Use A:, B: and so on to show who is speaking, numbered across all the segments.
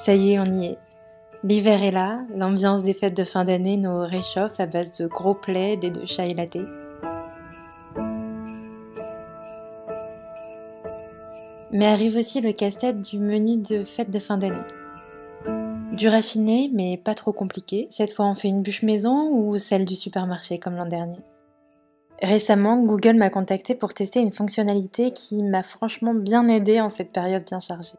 A: Ça y est, on y est. L'hiver est là, l'ambiance des fêtes de fin d'année nous réchauffe à base de gros plaids et de chai latte. Mais arrive aussi le casse-tête du menu de fête de fin d'année. Du raffiné, mais pas trop compliqué. Cette fois, on fait une bûche maison ou celle du supermarché comme l'an dernier. Récemment, Google m'a contacté pour tester une fonctionnalité qui m'a franchement bien aidée en cette période bien chargée.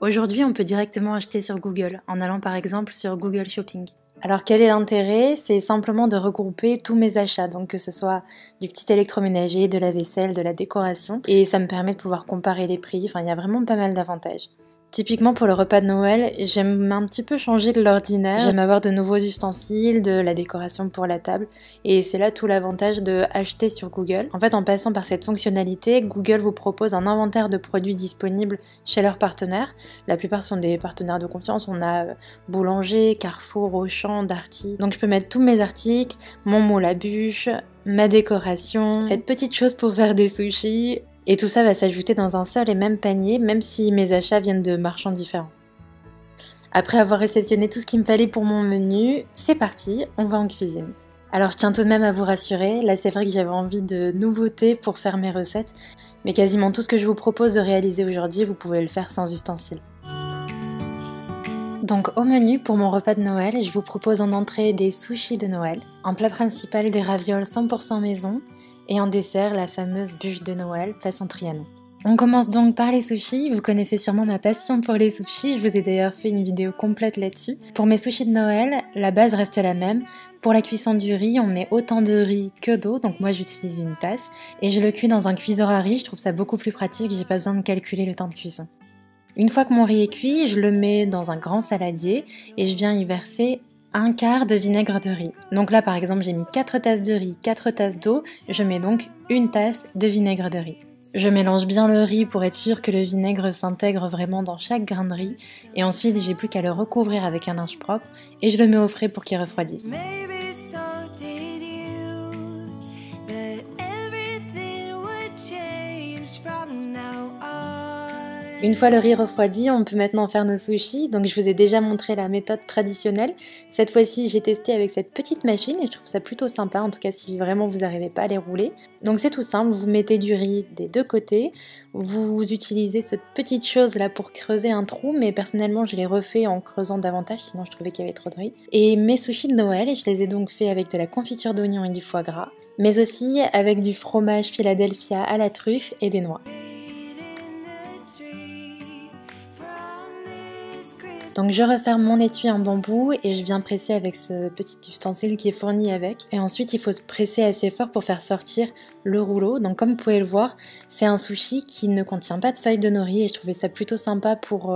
A: Aujourd'hui, on peut directement acheter sur Google, en allant par exemple sur Google Shopping. Alors quel est l'intérêt? C'est simplement de regrouper tous mes achats, donc que ce soit du petit électroménager, de la vaisselle, de la décoration, et ça me permet de pouvoir comparer les prix, il y a vraiment pas mal d'avantages. Typiquement pour le repas de Noël, j'aime un petit peu changer de l'ordinaire, j'aime avoir de nouveaux ustensiles, de la décoration pour la table, et c'est là tout l'avantage de acheter sur Google. En fait, en passant par cette fonctionnalité, Google vous propose un inventaire de produits disponibles chez leurs partenaires. La plupart sont des partenaires de confiance, on a Boulanger, Carrefour, Auchan, Darty. Donc je peux mettre tous mes articles, mon moule à bûche, ma décoration, cette petite chose pour faire des sushis. Et tout ça va s'ajouter dans un seul et même panier, même si mes achats viennent de marchands différents. Après avoir réceptionné tout ce qu'il me fallait pour mon menu, c'est parti, on va en cuisine. Alors je tiens tout de même à vous rassurer, là c'est vrai que j'avais envie de nouveautés pour faire mes recettes, mais quasiment tout ce que je vous propose de réaliser aujourd'hui, vous pouvez le faire sans ustensiles. Donc au menu pour mon repas de Noël, je vous propose en entrée des sushis de Noël, en plat principal des ravioles 100% maison, et en dessert, la fameuse bûche de Noël façon Trianon. On commence donc par les sushis, vous connaissez sûrement ma passion pour les sushis, je vous ai d'ailleurs fait une vidéo complète là-dessus. Pour mes sushis de Noël, la base reste la même. Pour la cuisson du riz, on met autant de riz que d'eau, donc moi j'utilise une tasse. Et je le cuis dans un cuiseur à riz, je trouve ça beaucoup plus pratique, j'ai pas besoin de calculer le temps de cuisson. Une fois que mon riz est cuit, je le mets dans un grand saladier et je viens y verser un quart de vinaigre de riz. Donc là par exemple j'ai mis 4 tasses de riz, 4 tasses d'eau, je mets donc une tasse de vinaigre de riz. Je mélange bien le riz pour être sûr que le vinaigre s'intègre vraiment dans chaque grain de riz et ensuite j'ai plus qu'à le recouvrir avec un linge propre et je le mets au frais pour qu'il refroidisse. Une fois le riz refroidi, on peut maintenant faire nos sushis. Donc je vous ai déjà montré la méthode traditionnelle. Cette fois-ci, j'ai testé avec cette petite machine et je trouve ça plutôt sympa, en tout cas si vraiment vous n'arrivez pas à les rouler. Donc c'est tout simple, vous mettez du riz des deux côtés, vous utilisez cette petite chose là pour creuser un trou, mais personnellement je l'ai refait en creusant davantage, sinon je trouvais qu'il y avait trop de riz. Et mes sushis de Noël, je les ai donc fait avec de la confiture d'oignon et du foie gras, mais aussi avec du fromage Philadelphia à la truffe et des noix. Donc je referme mon étui en bambou et je viens presser avec ce petit ustensile qui est fourni avec. Et ensuite il faut presser assez fort pour faire sortir le rouleau. Donc comme vous pouvez le voir, c'est un sushi qui ne contient pas de feuilles de nori et je trouvais ça plutôt sympa pour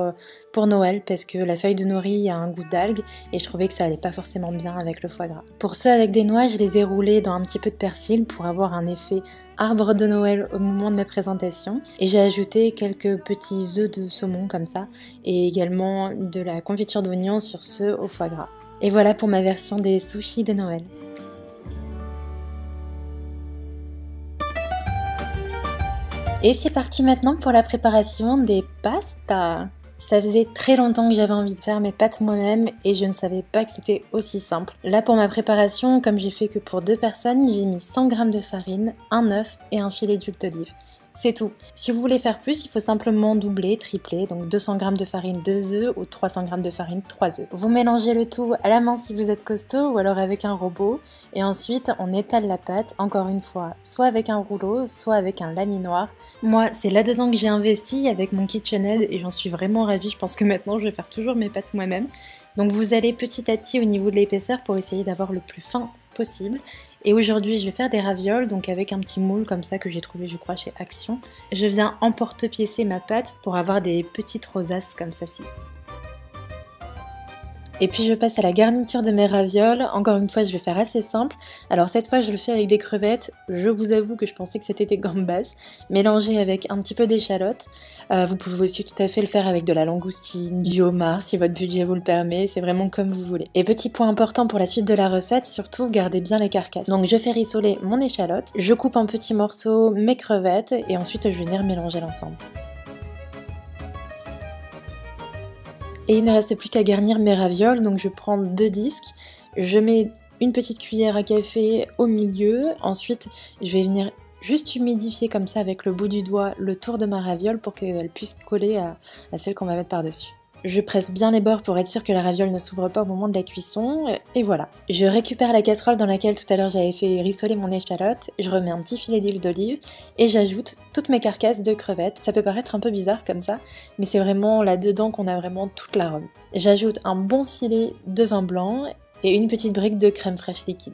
A: Noël parce que la feuille de nori a un goût d'algue et je trouvais que ça allait pas forcément bien avec le foie gras. Pour ceux avec des noix, je les ai roulés dans un petit peu de persil pour avoir un effet arbre de Noël au moment de ma présentation et j'ai ajouté quelques petits œufs de saumon comme ça et également de la confiture d'oignon sur ceux au foie gras. Et voilà pour ma version des sushis de Noël. Et c'est parti maintenant pour la préparation des pastas. Ça faisait très longtemps que j'avais envie de faire mes pâtes moi-même et je ne savais pas que c'était aussi simple. Là pour ma préparation, comme j'ai fait que pour 2 personnes, j'ai mis 100 g de farine, un œuf et un filet d'huile d'olive. C'est tout. Si vous voulez faire plus, il faut simplement doubler, tripler, donc 200 g de farine, 2 œufs ou 300 g de farine, 3 œufs. Vous mélangez le tout à la main si vous êtes costaud ou alors avec un robot et ensuite on étale la pâte, encore une fois, soit avec un rouleau, soit avec un laminoir. Moi, c'est là-dedans que j'ai investi avec mon KitchenAid et j'en suis vraiment ravie. Je pense que maintenant je vais faire toujours mes pâtes moi-même. Donc vous allez petit à petit au niveau de l'épaisseur pour essayer d'avoir le plus fin possible. Et aujourd'hui je vais faire des ravioles, donc avec un petit moule comme ça que j'ai trouvé je crois chez Action. Je viens emporte-piécer ma pâte pour avoir des petites rosaces comme celle-ci. Et puis je passe à la garniture de mes ravioles. Encore une fois je vais faire assez simple. Alors cette fois je le fais avec des crevettes. Je vous avoue que je pensais que c'était des gambas, mélangées avec un petit peu d'échalote. Vous pouvez aussi tout à fait le faire avec de la langoustine, du homard si votre budget vous le permet, c'est vraiment comme vous voulez. Et petit point important pour la suite de la recette, surtout gardez bien les carcasses. Donc je fais rissoler mon échalote, je coupe en petits morceaux mes crevettes et ensuite je vais venir mélanger l'ensemble. Et il ne reste plus qu'à garnir mes ravioles, donc je prends 2 disques, je mets une petite cuillère à café au milieu, ensuite je vais venir juste humidifier comme ça avec le bout du doigt le tour de ma raviole pour qu'elle puisse coller à celle qu'on va mettre par-dessus. Je presse bien les bords pour être sûre que la raviole ne s'ouvre pas au moment de la cuisson, et voilà. Je récupère la casserole dans laquelle tout à l'heure j'avais fait rissoler mon échalote, je remets un petit filet d'huile d'olive et j'ajoute toutes mes carcasses de crevettes. Ça peut paraître un peu bizarre comme ça, mais c'est vraiment là-dedans qu'on a vraiment toute l'arôme. J'ajoute un bon filet de vin blanc et une petite brique de crème fraîche liquide.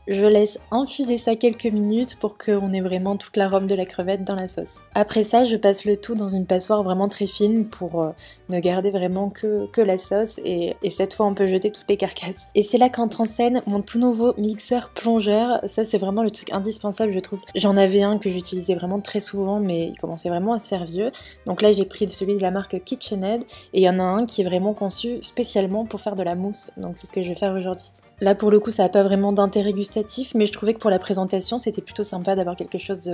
A: Je laisse infuser ça quelques minutes pour qu'on ait vraiment toute l'arôme de la crevette dans la sauce. Après ça, je passe le tout dans une passoire vraiment très fine pour ne garder vraiment que la sauce et cette fois on peut jeter toutes les carcasses. Et c'est là qu'entre en scène mon tout nouveau mixeur plongeur. Ça c'est vraiment le truc indispensable je trouve. J'en avais un que j'utilisais vraiment très souvent mais il commençait vraiment à se faire vieux. Donc là j'ai pris celui de la marque KitchenAid et il y en a un qui est vraiment conçu spécialement pour faire de la mousse. Donc c'est ce que je vais faire aujourd'hui. Là pour le coup ça n'a pas vraiment d'intérêt gustatif mais je trouvais que pour la présentation c'était plutôt sympa d'avoir quelque chose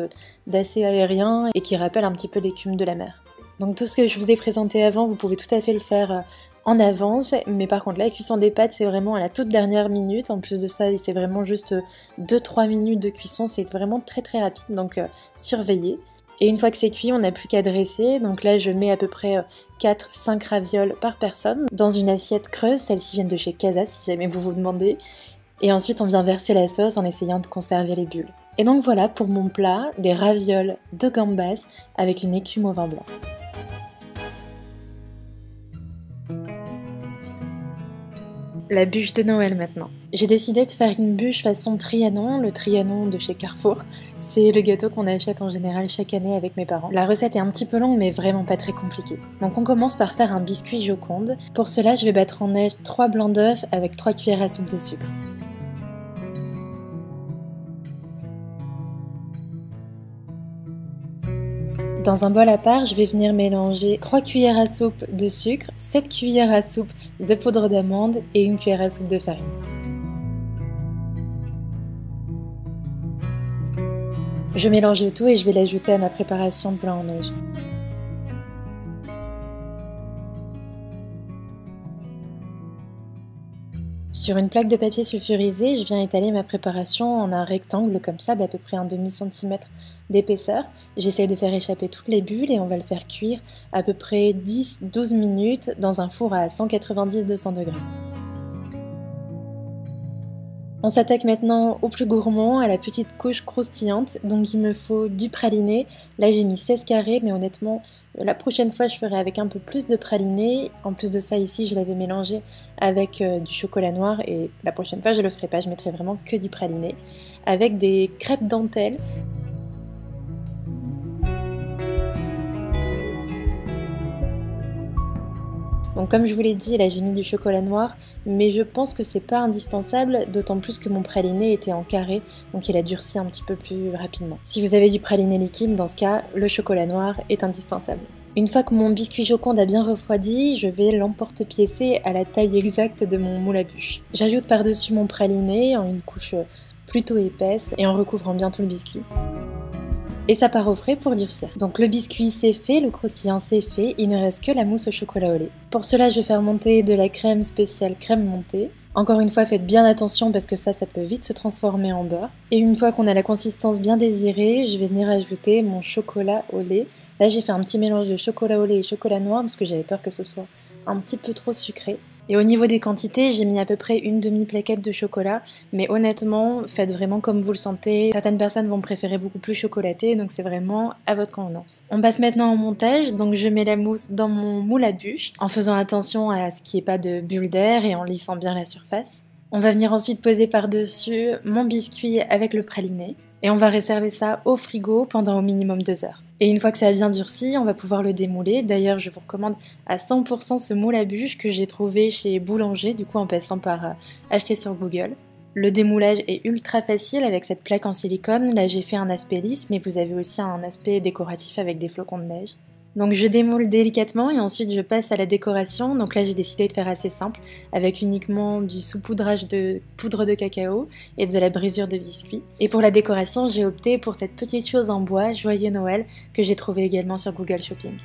A: d'assez aérien et qui rappelle un petit peu l'écume de la mer. Donc tout ce que je vous ai présenté avant vous pouvez tout à fait le faire en avance, mais par contre la cuisson des pâtes c'est vraiment à la toute dernière minute. En plus de ça c'est vraiment juste 2-3 minutes de cuisson, c'est vraiment très très rapide donc surveillez. Et une fois que c'est cuit, on n'a plus qu'à dresser. Donc là, je mets à peu près 4-5 ravioles par personne dans une assiette creuse. Celles-ci viennent de chez Casa, si jamais vous vous demandez. Et ensuite, on vient verser la sauce en essayant de conserver les bulles. Et donc voilà pour mon plat, des ravioles de gambas avec une écume au vin blanc. La bûche de Noël maintenant. J'ai décidé de faire une bûche façon Trianon, le Trianon de chez Carrefour. C'est le gâteau qu'on achète en général chaque année avec mes parents. La recette est un petit peu longue mais vraiment pas très compliquée. Donc on commence par faire un biscuit Joconde. Pour cela je vais battre en neige 3 blancs d'œufs avec 3 cuillères à soupe de sucre. Dans un bol à part, je vais venir mélanger 3 cuillères à soupe de sucre, 7 cuillères à soupe de poudre d'amande et 1 cuillère à soupe de farine. Je mélange le tout et je vais l'ajouter à ma préparation de blanc en neige. Sur une plaque de papier sulfurisé, je viens étaler ma préparation en un rectangle comme ça d'à peu près un demi-centimètre d'épaisseur. J'essaye de faire échapper toutes les bulles et on va le faire cuire à peu près 10-12 minutes dans un four à 190-200 degrés. On s'attaque maintenant au plus gourmand, à la petite couche croustillante. Donc il me faut du praliné. Là j'ai mis 16 carrés, mais honnêtement, la prochaine fois je ferai avec un peu plus de praliné. En plus de ça, ici je l'avais mélangé avec du chocolat noir et la prochaine fois je le ferai pas, je mettrai vraiment que du praliné. Avec des crêpes dentelles. Donc comme je vous l'ai dit, là j'ai mis du chocolat noir, mais je pense que c'est pas indispensable, d'autant plus que mon praliné était en carré, donc il a durci un petit peu plus rapidement. Si vous avez du praliné liquide, dans ce cas, le chocolat noir est indispensable. Une fois que mon biscuit Joconde a bien refroidi, je vais l'emporte-piécer à la taille exacte de mon moule à bûche. J'ajoute par-dessus mon praliné en une couche plutôt épaisse et en recouvrant bien tout le biscuit. Et ça part au frais pour durcir. Donc le biscuit c'est fait, le croustillant c'est fait, il ne reste que la mousse au chocolat au lait. Pour cela je vais faire monter de la crème spéciale crème montée. Encore une fois faites bien attention parce que ça peut vite se transformer en beurre. Et une fois qu'on a la consistance bien désirée, je vais venir ajouter mon chocolat au lait. Là j'ai fait un petit mélange de chocolat au lait et chocolat noir parce que j'avais peur que ce soit un petit peu trop sucré. Et au niveau des quantités, j'ai mis à peu près une demi-plaquette de chocolat, mais honnêtement, faites vraiment comme vous le sentez. Certaines personnes vont préférer beaucoup plus chocolaté, donc c'est vraiment à votre convenance. On passe maintenant au montage, donc je mets la mousse dans mon moule à bûche, en faisant attention à ce qu'il n'y ait pas de bulles d'air et en lissant bien la surface. On va venir ensuite poser par-dessus mon biscuit avec le praliné, et on va réserver ça au frigo pendant au minimum 2 heures. Et une fois que ça a bien durci, on va pouvoir le démouler. D'ailleurs, je vous recommande à 100% ce moule à bûche que j'ai trouvé chez Boulanger, du coup en passant par acheter sur Google. Le démoulage est ultra facile avec cette plaque en silicone. Là, j'ai fait un aspect lisse, mais vous avez aussi un aspect décoratif avec des flocons de neige. Donc je démoule délicatement et ensuite je passe à la décoration. Donc là j'ai décidé de faire assez simple avec uniquement du saupoudrage de poudre de cacao et de la brisure de biscuit. Et pour la décoration j'ai opté pour cette petite chose en bois Joyeux Noël que j'ai trouvé également sur Google Shopping.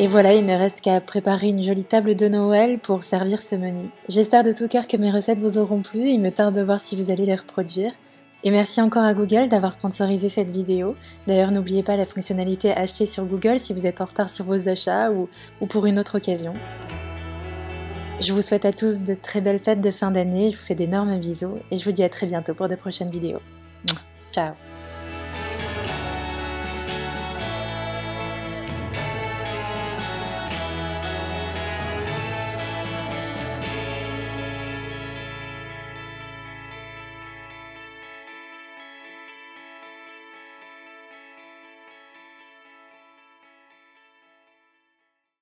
A: Et voilà, il ne reste qu'à préparer une jolie table de Noël pour servir ce menu. J'espère de tout cœur que mes recettes vous auront plu, il me tarde de voir si vous allez les reproduire. Et merci encore à Google d'avoir sponsorisé cette vidéo. D'ailleurs, n'oubliez pas la fonctionnalité acheter sur Google si vous êtes en retard sur vos achats ou pour une autre occasion. Je vous souhaite à tous de très belles fêtes de fin d'année, je vous fais d'énormes bisous et je vous dis à très bientôt pour de prochaines vidéos. Ciao!